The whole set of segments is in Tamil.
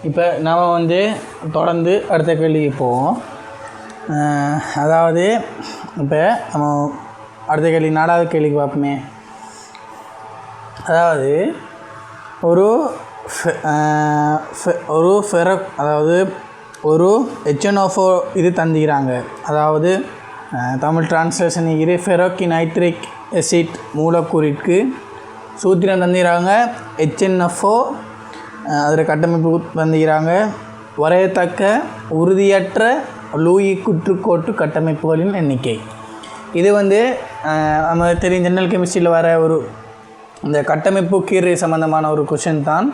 இப்போ நாம் வந்து தொடர்ந்து அடுத்த கேள்விக்கு போவோம். அதாவது இப்போ நம்ம அடுத்த கேள்வி 4வது கேள்விக்கு பார்ப்போமே. அதாவது ஒரு ஃபெரக் அதாவது ஒரு HNO4 இது தந்துக்கிறாங்க. அதாவது தமிழ் டிரான்ஸ்லேஷன் ஃபெரோக்கி நைட்ரிக் எசிட் மூலக்கூறிற்கு சூத்திரம் தந்துக்கிறாங்க. HNO4 அதில் கட்டமைப்பு தந்துக்கிறாங்க. வரையத்தக்க உறுதியற்ற லூயி குற்றுக்கோட்டு கட்டமைப்புகளின் எண்ணிக்கை. இது வந்து நம்ம தெரியும் ஜெனரல் கெமிஸ்ட்ரியில் வர ஒரு இந்த கட்டமைப்பு கீரை சம்மந்தமான ஒரு கொஷின் தான்.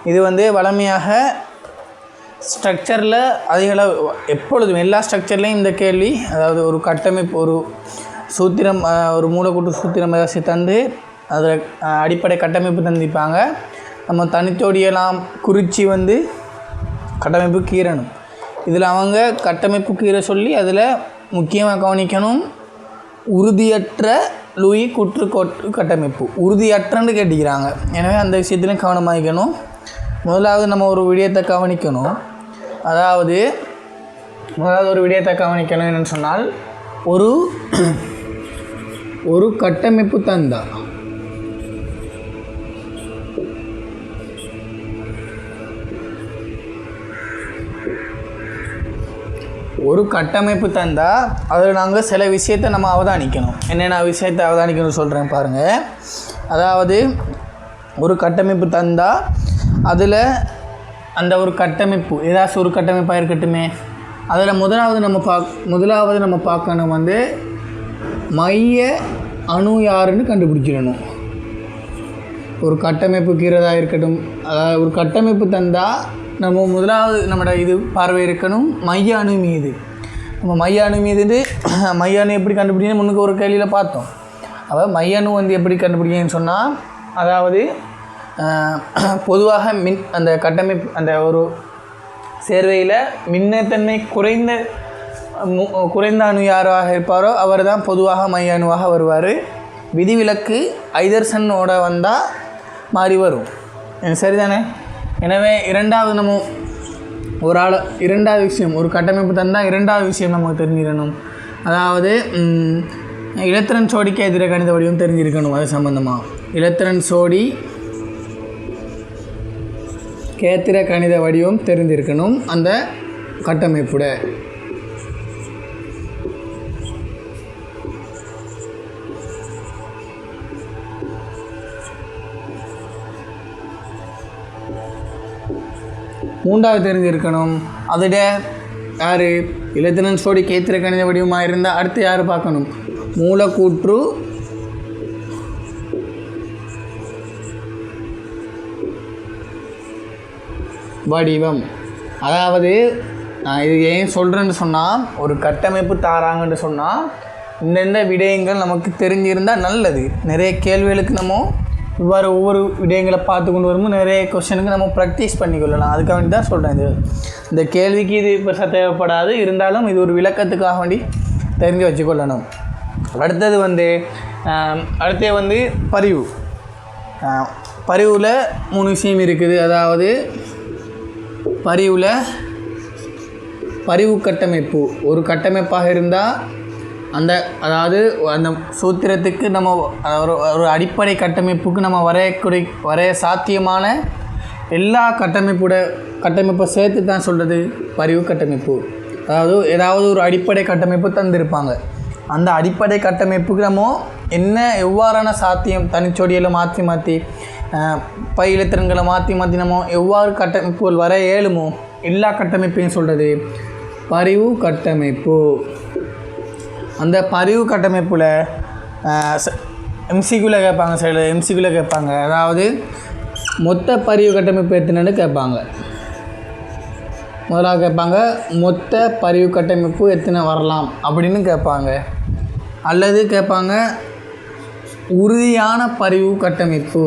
இது வந்து வழமையாக ஸ்ட்ரக்சரில் அதிகளவு எப்பொழுதும் எல்லா ஸ்ட்ரக்சர்லேயும் இந்த கேள்வி, அதாவது ஒரு கட்டமைப்பு ஒரு சூத்திரம் ஒரு மூலக்கூட்டு சூத்திரம் ஏதாச்சும் தந்து அதில் அடிப்படை கட்டமைப்பு தந்திப்பாங்க. நம்ம தனித்தோடியெல்லாம் குறித்து வந்து கட்டமைப்பு கீரணும். இதில் அவங்க கட்டமைப்பு கீரை சொல்லி அதில் முக்கியமாக கவனிக்கணும் உறுதியற்ற லூயி குற்றுக்கோட்டு கட்டமைப்பு. உறுதியற்றன்னு கேட்டுக்கிறாங்க. எனவே அந்த விஷயத்துலையும் கவனமாகிக்கணும். முதலாவது நம்ம ஒரு விடயத்தை கவனிக்கணும். அதாவது ஒரு விடயத்தை கவனிக்கணும் என்னென்னு சொன்னால், ஒரு கட்டமைப்பு தந்தா அதில் நாங்கள் சில விஷயத்தை நம்ம அவதானிக்கணும். என்னென்ன விஷயத்தை அவதானிக்கணும்னு சொல்கிறேன் பாருங்கள். அதாவது ஒரு கட்டமைப்பு தந்தால் அதில் அந்த ஒரு கட்டமைப்பு ஏதாச்சும் ஒரு கட்டமைப்பாக இருக்கட்டுமே, அதில் முதலாவது நம்ம பார்க்கணும் வந்து மைய அணு யாருன்னு கண்டுபிடிச்சிடணும். ஒரு கட்டமைப்பு கீறதாக இருக்கட்டும், அதாவது ஒரு கட்டமைப்பு தந்தால் நம்ம முதலாவது நம்மளோட இது பார்வை இருக்கணும் மைய அணு மீது. நம்ம மைய அணு எப்படி கண்டுபிடிக்கணும் முன்னுக்கு ஒரு கேள்வியில் பார்த்தோம். அப்போ மைய அணு வந்து எப்படி கண்டுபிடிக்கணும்னு சொன்னால், அதாவது பொதுவாக அந்த கட்டமைப்பு அந்த ஒரு சேர்வையில் மின்னத்தன்மை குறைந்த அணு யாராக இருப்பாரோ அவர் தான் பொதுவாக மைய அணுவாக வருவார். விதிவிலக்கு ஐதர்சனோட வந்தால் மாறி வரும். சரிதானே? எனவே இரண்டாவது விஷயம் ஒரு கட்டமைப்பு தந்தால் இரண்டாவது விஷயம் நமக்கு தெரிஞ்சிடணும். அதாவது இலத்திரன் சோடிக்கு எதிர கணித வடிவம் தெரிஞ்சிருக்கணும். அது சம்பந்தமாக இலத்திரன் சோடி கேத்திர கணித வடிவம் தெரிஞ்சிருக்கணும் அந்த கட்டமைப்புட. மூன்றாவது தெரிஞ்சிருக்கணும் அதோட யார் இலத்திரன் சோடி கேத்திர கணித வடிவமாக இருந்தால் அடுத்து யார் பார்க்கணும், மூலக்கூற்று வடிவம். அதாவது நான் இது ஏன் சொல்கிறேன்னு சொன்னால், ஒரு கட்டமைப்பு தாராங்கன்னு சொன்னால் இந்தெந்த விடயங்கள் நமக்கு தெரிஞ்சிருந்தால் நல்லது. நிறைய கேள்விகளுக்கு நம்ம இவ்வாறு ஒவ்வொரு விடயங்களை பார்த்து கொண்டு வரும்போது நிறைய கொஸ்டினுக்கு நம்ம ப்ராக்டிஸ் பண்ணிக்கொள்ளலாம். அதுக்காக வேண்டி தான் சொல்கிறேன். இந்த கேள்விக்கு இது பெருசாக தேவைப்படாது, இருந்தாலும் இது ஒரு விளக்கத்துக்காக வேண்டி தெரிஞ்சு வச்சுக்கொள்ளணும். அடுத்தது வந்து பரிவில் 3 விஷயம் இருக்குது. அதாவது பரிவு கட்டமைப்பு ஒரு கட்டமைப்பாக இருந்தால் அதாவது அந்த சூத்திரத்துக்கு நம்ம ஒரு அடிப்படை கட்டமைப்புக்கு நம்ம வரைய சாத்தியமான எல்லா கட்டமைப்பை சேர்த்து தான் சொல்கிறது பரிவு கட்டமைப்பு. அதாவது ஏதாவது ஒரு அடிப்படை கட்டமைப்பு தந்திருப்பாங்க. அந்த அடிப்படை கட்டமைப்புக்கு நம்ம எவ்வாறான சாத்தியம் தனிச்சொடியில் மாற்றி பயிலத்திறன்களை மாற்றி நம்ம எவ்வாறு கட்டமைப்புகள் வர இயலுமோ எல்லா கட்டமைப்பையும் சொல்கிறது பரிவு கட்டமைப்பு. அந்த பரிவு கட்டமைப்பில் எம்சிக்யூவில் கேட்பாங்க. அதாவது மொத்த பரிவு கட்டமைப்பு எத்தனைன்னு கேட்பாங்க. முதலாக கேட்பாங்க மொத்த பரிவு கட்டமைப்பு எத்தனை வரலாம் அப்படின்னு கேட்பாங்க. அல்லது கேட்பாங்க உறுதியான பரிவு கட்டமைப்பு.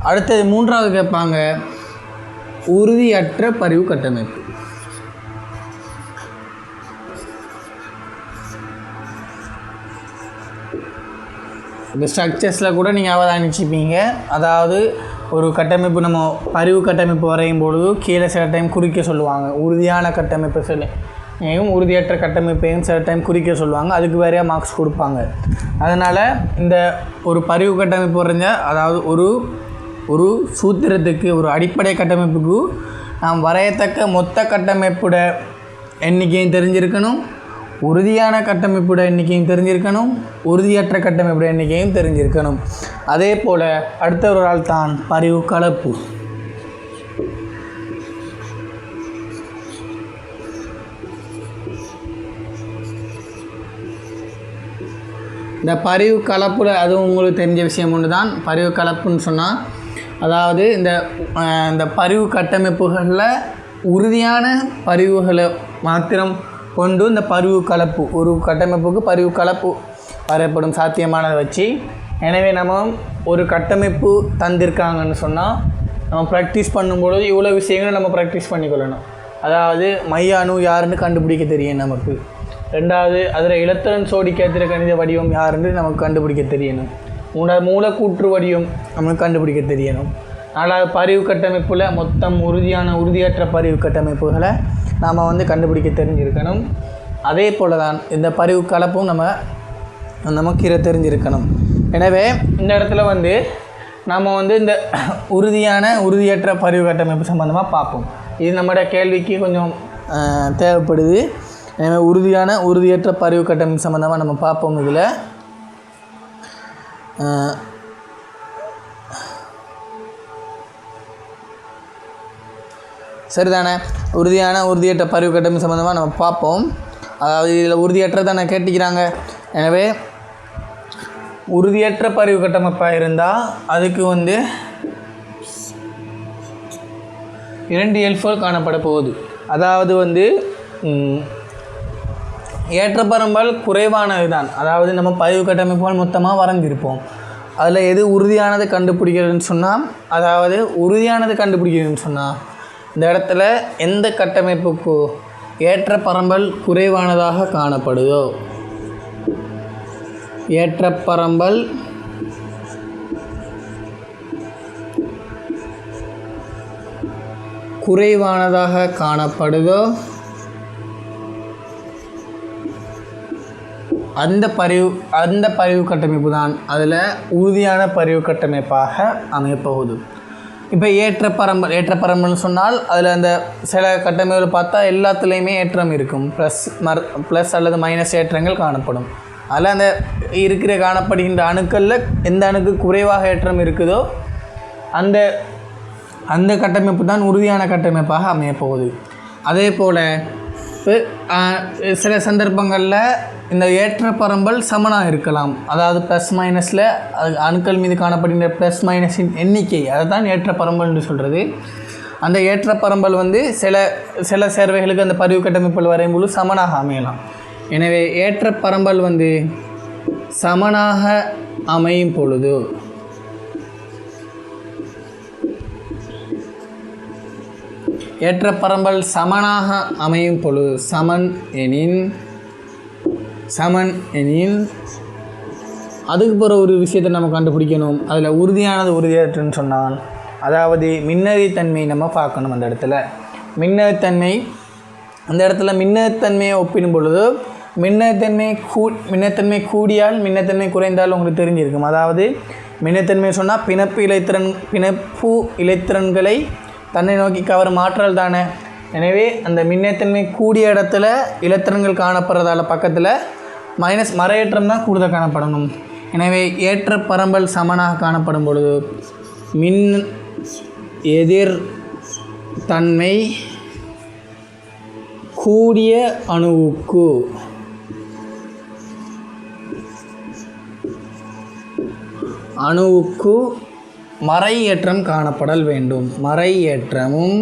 அடுத்தது 3வது கேட்பாங்க உறுதியற்ற பரிவு கட்டமைப்பு. இந்த ஸ்ட்ரக்சர்ஸில் கூட நீங்கள் அவதானிச்சிப்பீங்க. அதாவது ஒரு கட்டமைப்பு நம்ம பரிவு கட்டமைப்பு வரையும் பொழுது கீழே சில டைம் குறிக்க சொல்லுவாங்க. உறுதியான கட்டமைப்பு உறுதியற்ற கட்டமைப்பையும் சில டைம் குறிக்க சொல்லுவாங்க. அதுக்கு வேறையாக மார்க்ஸ் கொடுப்பாங்க. அதனால் இந்த ஒரு பரிவு கட்டமைப்பு வரைஞ்ச அதாவது ஒரு சூத்திரத்துக்கு ஒரு அடிப்படை கட்டமைப்புக்கு நாம் வரையத்தக்க மொத்த கட்டமைப்போட எண்ணிக்கையும் தெரிஞ்சிருக்கணும், உறுதியான கட்டமைப்போட எண்ணிக்கையும் தெரிஞ்சிருக்கணும், உறுதியற்ற கட்டமைப்போட எண்ணிக்கையும் தெரிஞ்சிருக்கணும். அதே போல் அடுத்த ஒரு ஆள் தான் பரிவு கலப்பு. இந்த பரிவு கலப்பில் அதுவும் உங்களுக்கு தெரிஞ்ச விஷயம் ஒன்று தான். பரிவு கலப்புன்னு சொன்னால் அதாவது இந்த பரிவு கட்டமைப்புகளில் உறுதியான பரிவுகளை மாத்திரம் கொண்டு இந்த பரிவு கலப்பு ஒரு கட்டமைப்புக்கு பரிவு கலப்பு வரையப்படும் சாத்தியமானதை வச்சு. எனவே நம்ம ஒரு கட்டமைப்பு தந்திருக்காங்கன்னு சொன்னால் நம்ம ப்ராக்டிஸ் பண்ணும்பொழுது இவ்வளோ விஷயங்களை நம்ம ப்ராக்டிஸ் பண்ணிக்கொள்ளணும். அதாவது மைய அணு யாருன்னு கண்டுபிடிக்க தெரியும் நமக்கு. ரெண்டாவது அதில் இலத்திரன் சோடி கேத்திர கணித வடிவம் யாருன்னு நமக்கு கண்டுபிடிக்க தெரியணும். மூலக்கூற்று வடிவம் நமக்கு கண்டுபிடிக்க தெரியணும். நாலாவது பரிவு கட்டமைப்பில் மொத்தம் உறுதியற்ற பரிவு கட்டமைப்புகளை நாம் கண்டுபிடிக்க தெரிஞ்சிருக்கணும். அதே போல் தான் இந்த பரிவு கலப்பும் நமக்கு தெரிஞ்சிருக்கணும். எனவே இந்த இடத்துல நாம் இந்த உறுதியற்ற பரிவு கட்டமைப்பு சம்மந்தமாக பார்ப்போம். இது நம்மளோட கேள்விக்கு கொஞ்சம் தேவைப்படுது. எனவே உறுதியற்ற பரிவு கட்டமைப்பு சம்மந்தமாக நம்ம பார்ப்போம். இதில் சரிதானே? உறுதியற்ற பரிவு கட்டமைப்பு சம்மந்தமாக நம்ம பார்ப்போம். அதாவது இதில் உறுதியற்றதானே கேட்டுக்கிறாங்க. எனவே உறுதியற்ற பரிவு கட்டமைப்பாக இருந்தால் அதுக்கு 2 எல்ஃபோல் காணப்பட போகுது. அதாவது ஏற்றப்பரம்பல் குறைவானது தான். அதாவது நம்ம பரிவு கட்டமைப்புகள் மொத்தமாக வரைஞ்சிருப்போம். அதில் எது உறுதியானது கண்டுபிடிக்கிறதுன்னு சொன்னால் உறுதியானது கண்டுபிடிக்கிறதுன்னு சொன்னால் இந்த இடத்துல எந்த கட்டமைப்புக்கு ஏற்றப்பரம்பல் குறைவானதாக காணப்படுதோ ஏற்றப்பரம்பல் குறைவானதாக காணப்படுதோ அந்த பரிவு கட்டமைப்பு தான் அதில் உறுதியான பரிவு கட்டமைப்பாக அமையப்போகுது. இப்போ ஏற்றப்பரம்பல்னு சொன்னால் அதில் அந்த சில கட்டமைப்புகள் பார்த்தா எல்லாத்துலேயுமே ஏற்றம் இருக்கும். ப்ளஸ் அல்லது மைனஸ் ஏற்றங்கள் காணப்படும். அதில் அந்த காணப்படுகின்ற அணுக்களில் எந்த அணுக்கு குறைவாக ஏற்றம் இருக்குதோ அந்த கட்டமைப்பு தான் உறுதியான கட்டமைப்பாக அமையப்போகுது. அதே போல் சில சந்தர்ப்பங்களில் இந்த ஏற்றப்பரம்பல் சமனாக இருக்கலாம். அதாவது ப்ளஸ் மைனஸில் அணுக்கள் மீது காணப்படுகின்ற ப்ளஸ் மைனஸின் எண்ணிக்கை அதை தான் ஏற்றப்பரம்பல்னு சொல்கிறது. அந்த ஏற்றப்பரம்பல் சில சேர்வைகளுக்கு அந்த பரிவு கட்டமைப்பில் வரையும்போது சமனாக அமையலாம். எனவே ஏற்றப்பரம்பல் சமனாக அமையும் பொழுது ஏற்றப்பரம்பல் சமனாக அமையும் பொழுது சமன் எனின் அதுக்கு பிற ஒரு விஷயத்தை நம்ம கண்டுபிடிக்கணும். அதில் உறுதியற்றன்னு சொன்னால் அதாவது மின்னறித்தன்மை நம்ம பார்க்கணும். அந்த இடத்துல மின்னறித்தன்மையை ஒப்பிடும் பொழுது மின்னத்தன்மை கூடியால் மின்னத்தன்மை குறைந்தால் உங்களுக்கு தெரிஞ்சிருக்கும். அதாவது மின்னத்தன்மை சொன்னால் பிணைப்பு இலைத்திறன்களை தன்னை நோக்கி கவரும் ஆற்றல் தானே. எனவே அந்த மின்னத்தன்மை கூடிய இடத்துல இலத்திரன்கள் காணப்படுறதால பக்கத்தில் மைனஸ் மறையேற்றம் தான் கூடுதல் காணப்படணும். எனவே ஏற்ற பரம்பல் சமனாக காணப்படும் பொழுது மின் எதிர் தன்மை கூடிய அணுவுக்கு மறை ஏற்றம் காணப்படல் வேண்டும். மறை ஏற்றமும்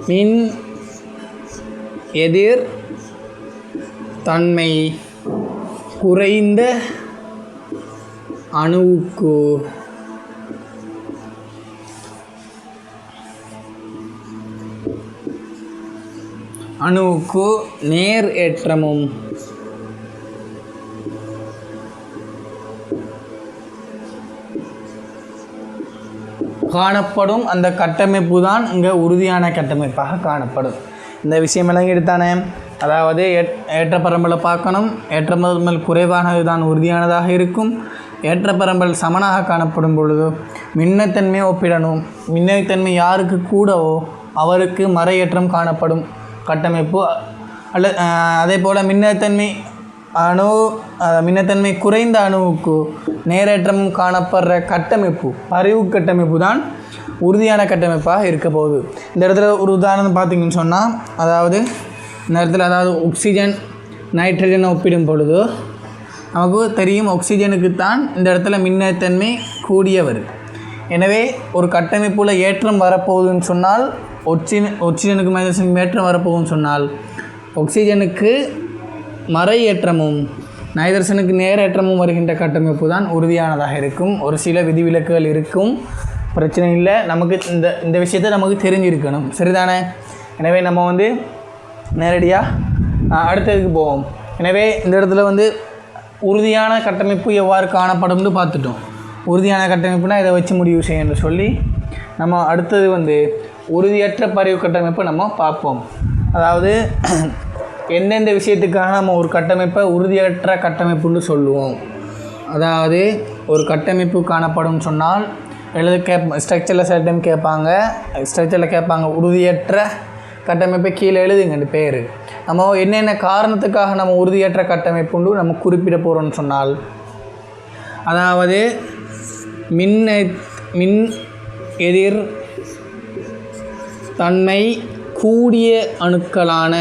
மின் எதிர் தன்மை குறைந்த அணுவுக்கு அணுவுக்கு நேர் ஏற்றமும் காணப்படும் அந்த கட்டமைப்பு தான் இங்கே உறுதியான கட்டமைப்பாக காணப்படும். இந்த விஷயம் எல்லாம் எடுத்தானே, அதாவது ஏற்றப்பரம்பலை பார்க்கணும். ஏற்றப்பரம்பல் குறைவானது தான் உறுதியானதாக இருக்கும். ஏற்றப்பரம்பல் சமனாக காணப்படும் பொழுது மின்னத்தன்மையை ஒப்பிடணும். மின்னத்தன்மை யாருக்கு கூடவோ அவருக்கு மறையேற்றம் காணப்படும் கட்டமைப்பு. அதே போல் மின்னத்தன்மை குறைந்த அணுவுக்கு நேரேற்றமும் காணப்படுற கட்டமைப்பு பரிவு கட்டமைப்பு தான் உறுதியான கட்டமைப்பாக இருக்க போகுது. இந்த இடத்துல ஒரு உதாரணம் பார்த்திங்கன்னு சொன்னால், அதாவது இந்த இடத்துல ஆக்சிஜன் நைட்ரஜனை ஒப்பிடும் பொழுது நமக்கு தெரியும் ஆக்சிஜனுக்கு தான் இந்த இடத்துல மின்னத்தன்மை கூடியவர். எனவே ஒரு கட்டமைப்பில் ஏற்றம் வரப்போகுதுன்னு சொன்னால் ஆக்சிஜனுக்கு நைட்ரஜனுக்கு ஏற்றம் வரப்போகுதுன்னு சொன்னால் ஆக்சிஜனுக்கு மறை ஏற்றமும் நைட்ரஜனுக்கு நேரேற்றமும் வருகின்ற கட்டமைப்பு தான் உறுதியானதாக இருக்கும். ஒரு சில விதிவிலக்குகள் இருக்கும், பிரச்சனை இல்லை. நமக்கு இந்த விஷயத்தை நமக்கு தெரிஞ்சிருக்கணும், சரிதானே? எனவே நம்ம நேரடியாக அடுத்ததுக்கு போவோம். எனவே இந்த இடத்துல உறுதியான கட்டமைப்பு எவ்வாறு காணப்படும்னு பார்த்துட்டோம். உறுதியான கட்டமைப்புனா இதை வச்சு முடிவு செய்யணும்னு சொல்லி நம்ம அடுத்தது உறுதியற்ற பரிவு கட்டமைப்பை நம்ம பார்ப்போம். அதாவது எந்தெந்த விஷயத்துக்காக நம்ம ஒரு கட்டமைப்பை உறுதியற்ற கட்டமைப்புன்னு சொல்லுவோம். அதாவது ஒரு கட்டமைப்பு காணப்படும் சொன்னால் ஸ்ட்ரக்சரில் சில டைம் கேட்பாங்க உறுதியற்ற கட்டமைப்பை கீழே எழுதுங்க பேர். நம்ம என்னென்ன காரணத்துக்காக நம்ம உறுதியற்ற கட்டமைப்புண்டு நம்ம குறிப்பிட போகிறோம்னு சொன்னால், அதாவது மின் எதிர் தன்மை கூடிய அணுக்களான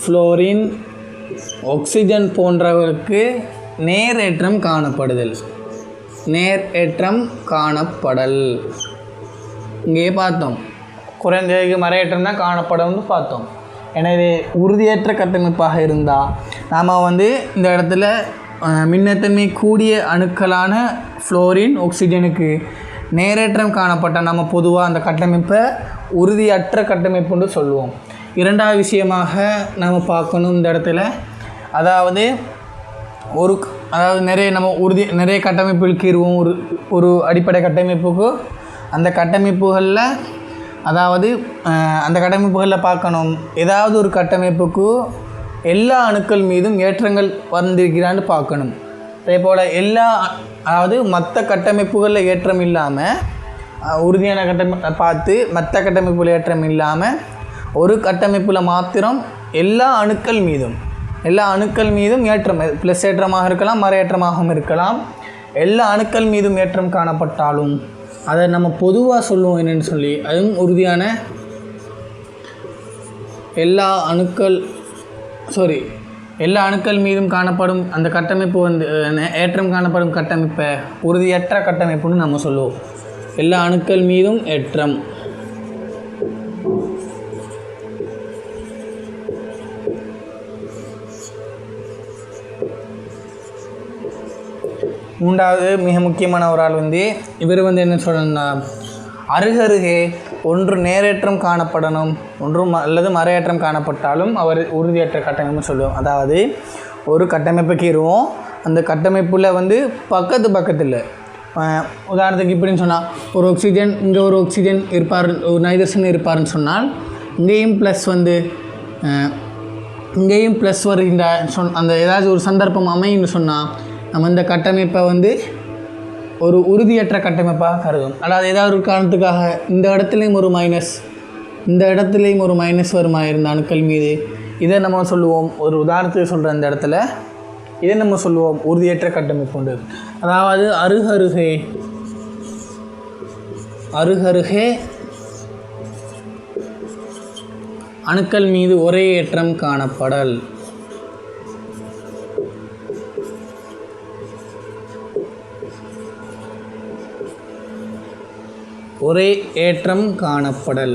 ஃப்ளோரின் ஆக்சிஜன் போன்றவருக்கு நேரேற்றம் காணப்படுதல். இங்கே பார்த்தோம், குறைந்ததுக்கு மறையேற்றம் தான் காணப்படும்னு பார்த்தோம். எனவே உறுதியற்ற கட்டமைப்பாக இருந்தால் நாம் இந்த இடத்துல மின்னத்தன்மை கூடிய அணுக்களான ஃப்ளோரின் ஆக்சிஜனுக்கு நேரேற்றம் காணப்பட்டால் நம்ம பொதுவாக அந்த கட்டமைப்பை உறுதியற்ற கட்டமைப்புன்னு சொல்லுவோம். இரண்டாவது விஷயமாக நாம் பார்க்கணும் இந்த இடத்துல, அதாவது நிறைய கட்டமைப்புகளுக்கு இருவோம். ஒரு அடிப்படை கட்டமைப்புக்கு அந்த கட்டமைப்புகளில் பார்க்கணும், ஏதாவது ஒரு கட்டமைப்புக்கு எல்லா அணுக்கள் மீதும் ஏற்றங்கள் வந்திருக்கிறான்னு பார்க்கணும். அதே போல் மற்ற கட்டமைப்புகளில் ஏற்றம் இல்லாமல் உறுதியான கட்டமைப்பை பார்த்து மற்ற கட்டமைப்புகள் ஏற்றம் இல்லாமல் ஒரு கட்டமைப்பில் மாத்திரம் எல்லா அணுக்கள் மீதும் ஏற்றம் ப்ளஸ் ஏற்றமாக இருக்கலாம், மறையேற்றமாகவும் இருக்கலாம். எல்லா அணுக்கள் மீதும் ஏற்றம் காணப்பட்டாலும் அதை நம்ம பொதுவாக சொல்லுவோம் என்னென்னு சொல்லி, அதுவும் உறுதியான எல்லா அணுக்கள் மீதும் காணப்படும் அந்த கட்டமைப்பு ஏற்றம் காணப்படும் கட்டமைப்பை உறுதியற்ற கட்டமைப்புன்னு நம்ம சொல்லுவோம். எல்லா அணுக்கள் மீதும் ஏற்றம். மூன்றாவது மிக முக்கியமான ஒரு ஆள் இவர் என்ன சொல்லணும்னா, அருகருகே ஒன்று நேரேற்றம் காணப்படணும், அல்லது மறையேற்றம் காணப்பட்டாலும் அவர் உறுதியற்ற கட்டமைப்புன்னு சொல்லுவோம். அதாவது ஒரு கட்டமைப்புக்கு இருவோம், அந்த கட்டமைப்பில் பக்கத்தில் உதாரணத்துக்கு இப்படின்னு சொன்னால், ஒரு ஆக்சிஜன் இங்கே ஒரு ஆக்சிஜன் இருப்பார், ஒரு நைட்ரஜன் இருப்பார்னு சொன்னால் இங்கேயும் ப்ளஸ் வருகின்ற அந்த ஏதாவது ஒரு சந்தர்ப்பம் அமையும்னு சொன்னால் நம்ம இந்த கட்டமைப்பை ஒரு உறுதியற்ற கட்டமைப்பாக கருதும். அதாவது ஏதாவது ஒரு காரணத்துக்காக இந்த இடத்துலையும் ஒரு மைனஸ் வருமா இருந்த அணுக்கள் மீது, இதை நம்ம சொல்லுவோம். ஒரு உதாரணத்துக்கு சொல்கிற இந்த இடத்துல இதை நம்ம சொல்லுவோம் உறுதியற்ற கட்டமைப்பு உண்டு. அதாவது அருகருகே அணுக்கள் மீது ஒரே ஏற்றம் காணப்படல். ஒரே ஏற்றம் காணப்படல்.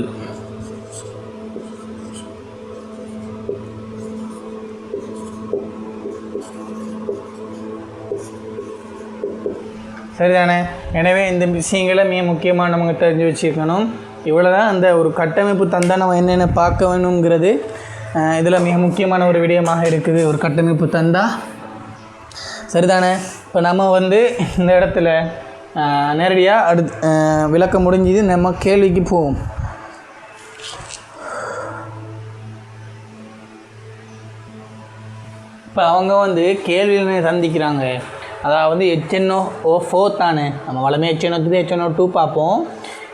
சரிதானே? எனவே இந்த விஷயங்களை மிக முக்கியமாக நமக்கு தெரிஞ்சு வச்சுக்கணும். இவ்வளோ தான் அந்த ஒரு கட்டமைப்பு தந்தால் நம்ம என்னென்ன பார்க்க வேணுங்கிறது இதில் மிக முக்கியமான ஒரு விடயமாக இருக்குது. ஒரு கட்டமைப்பு தந்தா சரிதானே? இப்போ நம்ம இந்த இடத்துல நேரடியாக விளக்கம் முடிஞ்சுது. நம்ம கேள்விக்கு போவோம். இப்போ அவங்க கேள்வியில் சந்திக்கிறாங்க. அதாவது HNO4 தானே, நம்ம வளமே HNO3 HNO2 பார்ப்போம்.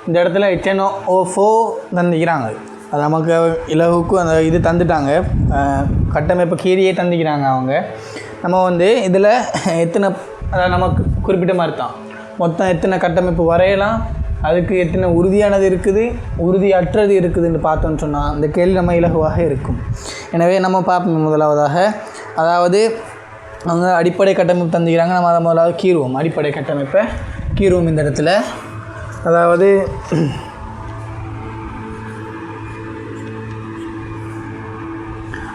இந்த இடத்துல HNO4 தந்திக்கிறாங்க. அது நமக்கு இலகுக்கு அந்த இது தந்துட்டாங்க, கட்டமைப்பு கீரியே தந்திக்கிறாங்க அவங்க. நம்ம இதில் எத்தனை, அதாவது நமக்கு குறிப்பிட்ட மாதிரி தான் மொத்தம் எத்தனை கட்டமைப்பு வரையலாம், அதுக்கு எத்தனை உறுதியானது இருக்குது, உறுதியற்றது இருக்குதுன்னு பார்த்தோன்னு சொன்னால் இந்த கேள்வி நம்ம இலகுவாக இருக்கும். எனவே நம்ம பார்ப்போம். முதலாவதாக அதாவது அவங்க அடிப்படை கட்டமைப்பு தந்துக்கிறாங்க. நம்ம அதை முதலாவது கீறுவோம். அடிப்படை கட்டமைப்பை கீறுவோம். இந்த இடத்துல அதாவது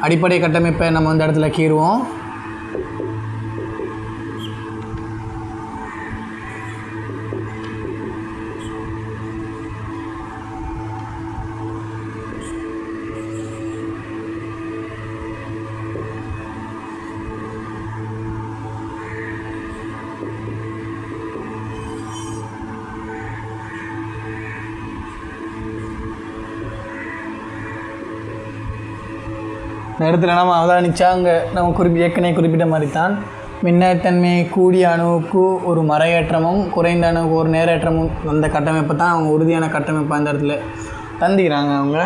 அடிப்படை கட்டமைப்பை நம்ம இந்த இடத்துல கீறுவோம். இந்த இடத்துல நம்ம அவதானிச்சா அங்கே நம்ம ஏற்கனவே குறிப்பிட்ட மாதிரி தான் மின்னத்தன்மை கூடிய அணுவுக்கு ஒரு மறையேற்றமும் குறைந்த அணுவுக்கு ஒரு நேரேற்றமும் அந்த கட்டமைப்பை தான் அவங்க உறுதியான கட்டமைப்பை அந்த இடத்துல தந்துக்கிறாங்க அவங்க.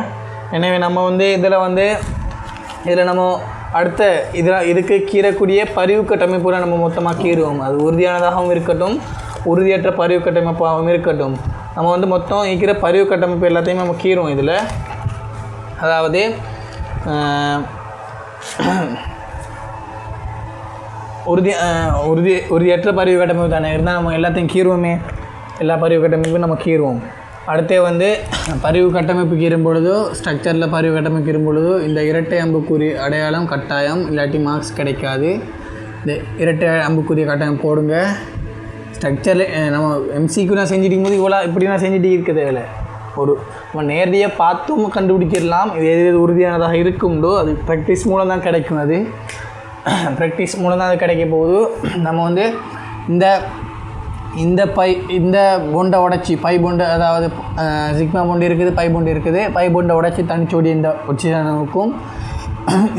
எனவே நம்ம இதில் நம்ம அடுத்த இதுக்கு கீறக்கூடிய பரிவு கட்டமைப்புகளை நம்ம மொத்தமாக கீறுவோம். அது உறுதியானதாகவும் இருக்கட்டும், உறுதியற்ற பரிவு கட்டமைப்பாகவும் இருக்கட்டும். நம்ம மொத்தம் இருக்கிற பரிவு கட்டமைப்பு எல்லாத்தையுமே நம்ம கீறுவோம். இதில் அதாவது உறுதியற்ற பரிவு கட்டமைப்பு தானே இருந்தால் நம்ம எல்லாத்தையும் கீறுவோமே. எல்லா பரிவு கட்டமைப்பும் நம்ம கீறுவோம். அடுத்தே பரிவு கட்டமைப்பு கீறும் பொழுதோ, ஸ்ட்ரக்சரில் பரிவு கட்டமைப்பு கீறும் பொழுதோ இந்த இரட்டை அம்புக்குறி அடையாளம் கட்டாயம், இல்லாட்டி மார்க்ஸ் கிடைக்காது. இந்த இரட்டை அம்புக்குரிய கட்டமைப்பு போடுங்க. ஸ்ட்ரக்சரில் நம்ம எம்சிக்கு நான் செஞ்சுட்டு போது இப்படி நான் செஞ்சுட்டு இருக்கிறது இல்லை. நம்ம நேரடியாக பார்த்தும் கண்டுபிடிச்சிடலாம். இது எது உறுதியானதாக இருக்கும்டோ அது ப்ராக்டிஸ் மூலம் தான் கிடைக்கும். அது ப்ராக்டிஸ் மூலம் தான் அது கிடைக்க போகுது. நம்ம இந்த பொண்டை உடச்சி பை பொண்டை, அதாவது சிக்மா பொண்டு இருக்குது, பை பொண்டு இருக்குது. பை பொண்டை உடச்சி தனிச்சோடி இந்த ஒட்சிஜனுக்கும்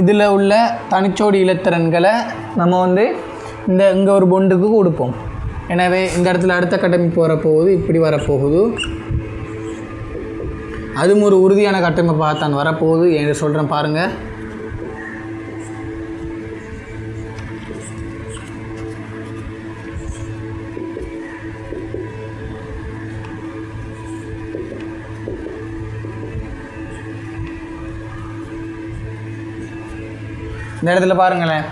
இதில் உள்ள தனிச்சோடி இலத்திரன்களை நம்ம இங்கே ஒரு பொண்டுக்கு கொடுப்போம். எனவே இந்த இடத்துல அடுத்த கட்டமைப்பு வரப்போகுது, இப்படி வரப்போகுது. அதுவும் ஒரு உறுதியான கட்டமைப்பாக தான் வரப்போகுது என்று சொல்கிறேன் பாருங்கள். இந்த இடத்துல பாருங்களேன்,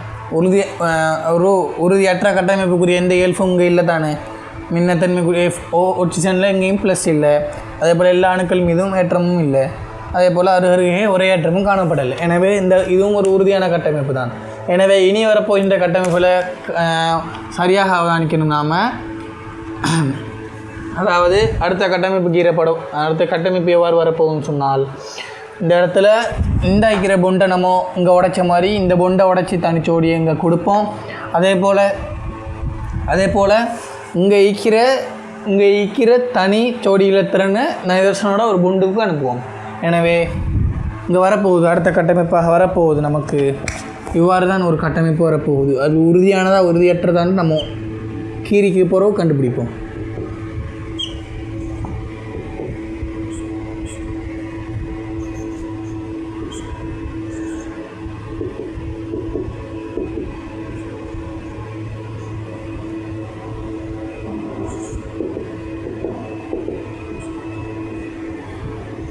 உறுதியற்ற கட்டமைப்புக்குரிய எந்த ஏல்ஃபும் இங்கே இல்லை தானே. மின்னத்தன்மைக்குரிய ஒட்சிஜனில் எங்கேயும் ப்ளஸ் இல்லை. அதே போல் எல்லா அணுக்கள் மீதும் ஏற்றமும் இல்லை. அதே போல் அருகருகே ஒரே ஏற்றமும் காணப்படலை. எனவே இதுவும் ஒரு உறுதியான கட்டமைப்பு தான். எனவே இனி வரப்போகின்ற கட்டமைப்பில் சரியாக அவதானிக்கணும் நாம். அதாவது அடுத்த கட்டமைப்பு கீறப்படும். அடுத்த கட்டமைப்பு எவ்வாறு வரப்போகும்னு சொன்னால், இந்த இடத்துல இந்த ஐக்கிற பொண்டை நம்ம இங்கே உடைச்ச மாதிரி இந்த பொண்டை உடைச்சி தனிச்சோடி இங்கே கொடுப்போம். அதே போல் இங்கே ஈக்கிற தனி ஜோடி இலத்திரனை நிதர்சனோட ஒரு பொண்டுக்கு அனுப்புவோம். எனவே இங்கே வரப்போகுது, அடுத்த கட்டமைப்பாக வரப்போகுது. நமக்கு இவ்வாறு தான் ஒரு கட்டமைப்பு வரப்போகுது. அது உறுதியானதா உறுதியற்றதான்னு நம்ம கீரிக்கு போகிறோம் கண்டுபிடிப்போம்.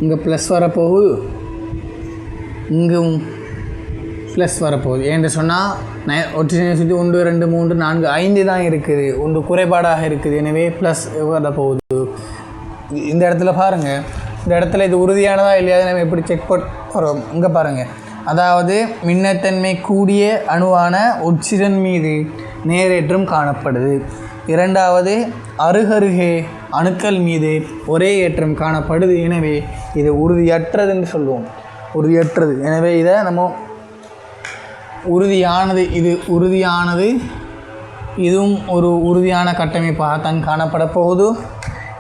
இங்கே ப்ளஸ் வரப்போகுது, இங்கும் ப்ளஸ் வரப்போகுது. ஏன்னு சொன்னால் ஒட்சிஜனை சுற்றி 1 2 3 4 5 தான் இருக்குது, ஒன்று குறைபாடாக இருக்குது. எனவே ப்ளஸ் வரப்போகுது. இந்த இடத்துல பாருங்கள், இந்த இடத்துல இது உறுதியானதா இல்லையா நம்ம எப்படி செக் பண்ணுறோம். இங்கே பாருங்கள், அதாவது மின்னத்தன்மை கூடிய அணுவான ஒட்சிஜன் மீது நேரேற்றம் காணப்படுது. இரண்டாவது அருகருகே அணுக்கள் மீது ஒரே ஏற்றம் காணப்படுது. எனவே இது உறுதியற்றதுன்னு சொல்லுவோம். உறுதியற்றது. எனவே இதை நம்ம உறுதியானது, இது உறுதியானது, இதுவும் ஒரு உறுதியான கட்டமைப்பாகத்தான் காணப்பட போகுது.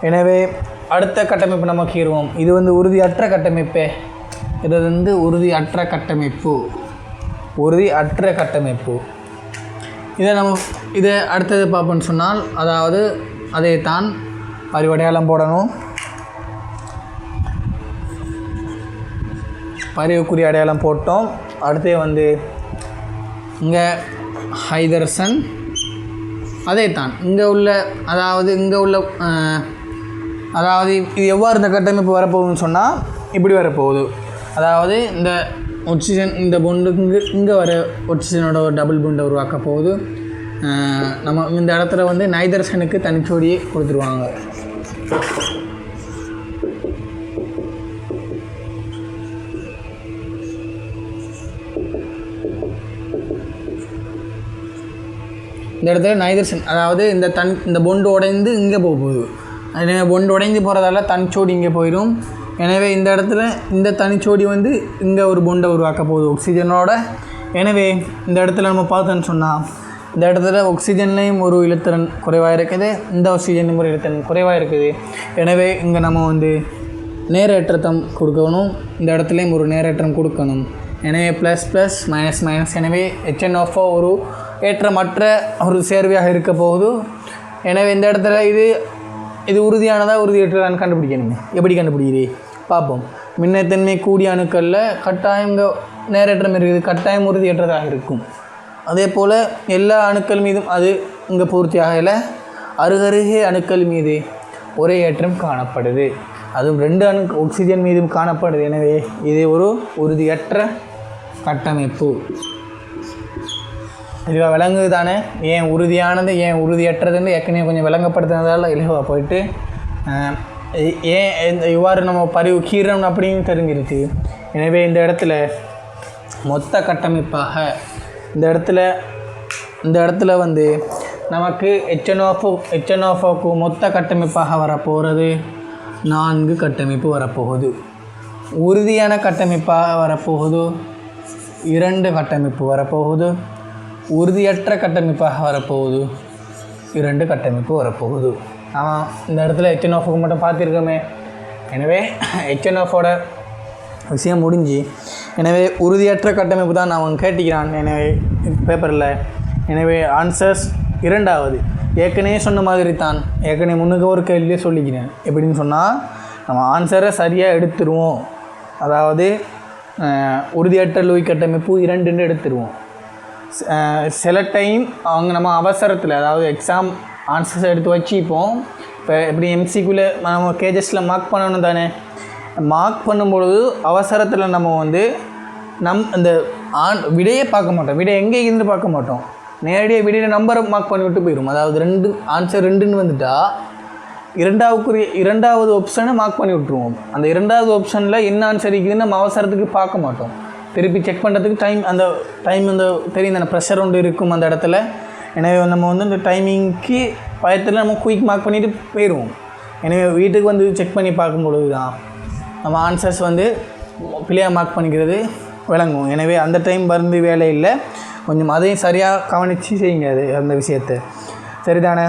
எனவே அடுத்த கட்டமைப்பு நம்ம கீறுவோம். இது உறுதியற்ற கட்டமைப்பு. இது உறுதியற்ற கட்டமைப்பு. உறுதியற்ற கட்டமைப்பு. இதை அடுத்தது பார்ப்போன்னு சொன்னால், அதாவது அதைத்தான் பரிவடையாளம் போடணும். பரிவுக்குரிய அடையாளம் போட்டோம். அடுத்து இங்கே ஹைதர்சன் அதைத்தான் இங்கே உள்ள, அதாவது இது எவ்வாறு இந்த கட்டமைப்பு வரப்போகுதுன்னு சொன்னால் இப்படி வரப்போகுது. அதாவது இந்த ஒக்சிஜன், இந்த பொண்டுக்கு இங்கே வர ஒக்சிஜனோட ஒரு டபுள் பொண்டை உருவாக்க போகுது. நம்ம இந்த இடத்துல நைதர்சனுக்கு தனிச்சோடியே கொடுத்துருவாங்க. இந்த இடத்துல நைதர்சன், அதாவது இந்த பொண்டு உடைந்து இங்கே போகுது. எனவே பொண்டு உடைந்து போகிறதால தனிச்சோடி இங்கே போயிடும். எனவே இந்த இடத்துல இந்த தனிச்சோடி இங்கே ஒரு பொண்டை உருவாக்க போகுது ஆக்சிஜனோட. எனவே இந்த இடத்துல நம்ம பார்த்தோன்னு சொன்னால், இந்த இடத்துல ஆக்சிஜன்லேயும் ஒரு இலத்திறன் குறைவாக இருக்குது, இந்த ஆக்சிஜன்லேயும் ஒரு இலத்திறன் குறைவாக இருக்குது. எனவே இங்கே நம்ம நேரேற்றத்தம் கொடுக்கணும். இந்த இடத்துலையும் ஒரு நேரேற்றம் கொடுக்கணும். எனவே ப்ளஸ் ப்ளஸ் மைனஸ் மைனஸ். எனவே HNO ஒரு ஏற்றமற்ற ஒரு சேர்வையாக இருக்க போகுது. எனவே இந்த இடத்துல இது உறுதியானதாக உறுதியற்றதான்னு கண்டுபிடிக்கணுங்க. எப்படி கண்டுபிடிக்கிறீ பார்ப்போம். மின்னத்தன்மை கூடிய அணுக்களில் கட்டாயம் இங்கே நேரேற்றம் இருக்குது, கட்டாயம் உறுதியற்றதாக இருக்கும். அதே போல் எல்லா அணுக்கள் மீதும் அது இங்கே பூர்த்தியாகல. அருகருகே அணுக்கள் மீது ஒரே ஏற்றம் காணப்படுது. அதுவும் 2 ஆக்சிஜன் மீதும் காணப்படுது. எனவே இது ஒரு உறுதியற்ற கட்டமைப்பு. இதுவாக விளங்குது தானே? ஏன் உறுதியானது ஏன் உறுதியற்றதுன்னு ஏற்கனவே கொஞ்சம் விளங்கப்படுத்தினதால் இலகுவாக போயிட்டு ஏன் இவ்வாறு நம்ம பதிவு கீறணும் அப்படின்னு தெரிஞ்சிருச்சு. எனவே இந்த இடத்துல மொத்த கட்டமைப்பாக இந்த இடத்துல நமக்கு HNO4க்கு மொத்த கட்டமைப்பாக வரப்போகிறது 4 கட்டமைப்பு வரப்போகுது. உறுதியான கட்டமைப்பாக வரப்போகுது 2 கட்டமைப்பு வரப்போகுது. உறுதியற்ற கட்டமைப்பாக வரப்போகுது 2 கட்டமைப்பு வரப்போகுது. ஆமாம், இந்த இடத்துல HNO4 மட்டும் பார்த்துருக்கோமே. எனவே HNO4ஓட விஷயம் முடிஞ்சு. எனவே உறுதியற்ற கட்டமைப்பு தான் நான் கேட்டிக்கிறான் எனவே பேப்பரில். எனவே ஆன்சர்ஸ் 2வது ஏற்கனவே சொன்ன மாதிரி தான். ஏற்கனவே முன்னுக்கு ஒரு கேள்வியே சொல்லிக்கிறேன். எப்படின்னு சொன்னால், நம்ம ஆன்சரை சரியாக எடுத்துருவோம். அதாவது உறுதியற்ற லூய் கட்டமைப்பு 2ன்னு எடுத்துருவோம். சில டைம் நம்ம அவசரத்தில், அதாவது எக்ஸாம் ஆன்சர்ஸ் எடுத்து வச்சுப்போம். இப்போ எப்படி MCQவில் நம்ம கேஜஸில் மார்க் பண்ணணும் தானே. மார்க் பண்ணும்பொழுது அவசரத்தில் நம்ம இந்த விடையே பார்க்க மாட்டோம். விடை எங்கே இருந்து பார்க்க மாட்டோம். நேரடியாக விடையை நம்பரை மார்க் பண்ணி விட்டு போயிடும். அதாவது ஆன்சர் 2ன்னு வந்துட்டால் 2வது ஆப்ஷனை மார்க் பண்ணி விட்டுருவோம். அந்த 2வது ஆப்ஷனில் என்ன ஆன்சர் இருக்குதுன்னு நம்ம அவசரத்துக்கு பார்க்க மாட்டோம். திருப்பி செக் பண்ணுறதுக்கு டைம் தெரியும் தானே, ப்ரெஷர் ஒன்று இருக்கும் அந்த இடத்துல. எனவே நம்ம இந்த டைமிங்க்கு பயத்தில் நம்ம குயிக் மார்க் பண்ணிவிட்டு போயிடுவோம். எனவே வீட்டுக்கு செக் பண்ணி பார்க்கும்பொழுது தான் நம்ம ஆன்சர்ஸ் பிள்ளையாக மார்க் பண்ணிக்கிறது விளங்கும். எனவே அந்த டைம் வேலை இல்லை. கொஞ்சம் அதையும் சரியாக கவனித்து செய்யுங்க அந்த விஷயத்தை. சரிதானே?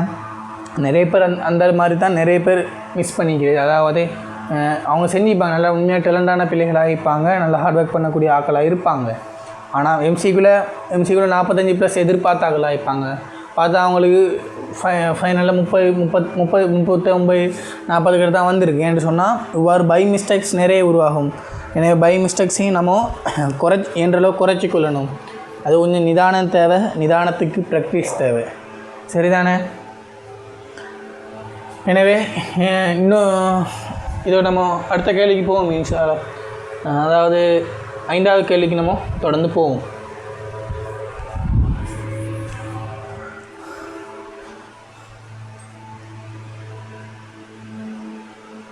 நிறைய பேர் அந்த மாதிரி தான் நிறைய பேர் மிஸ் பண்ணிக்கிறது. அதாவது அவங்க செஞ்சுப்பாங்க, நல்லா உண்மையாக டேலண்டான பிள்ளைகளாக இருப்பாங்க, நல்லா ஹார்ட் ஒர்க் பண்ணக்கூடிய ஆக்களாக இருப்பாங்க. ஆனால் MCQவில் 45+ எதிர்பார்த்தாக்களாக இருப்பாங்க. பார்த்தா அவங்களுக்கு ஃபைனலில் 39 40 கிட்ட தான் வந்திருக்கு. என்று சொன்னால் இவ்வாறு பை மிஸ்டேக்ஸ் நிறைய உருவாகும். எனவே பை மிஸ்டேக்ஸையும் நம்ம என்றளவு குறைச்சி கொள்ளணும். அது கொஞ்சம் நிதானம் தேவை. நிதானத்துக்கு ப்ராக்டிஸ் தேவை. சரிதானே? எனவே இன்னும் இதோட நம்ம அடுத்த கேள்விக்கு போவோம். அதாவது 5வது கேள்விக்கு நம்ம தொடர்ந்து போவோம்.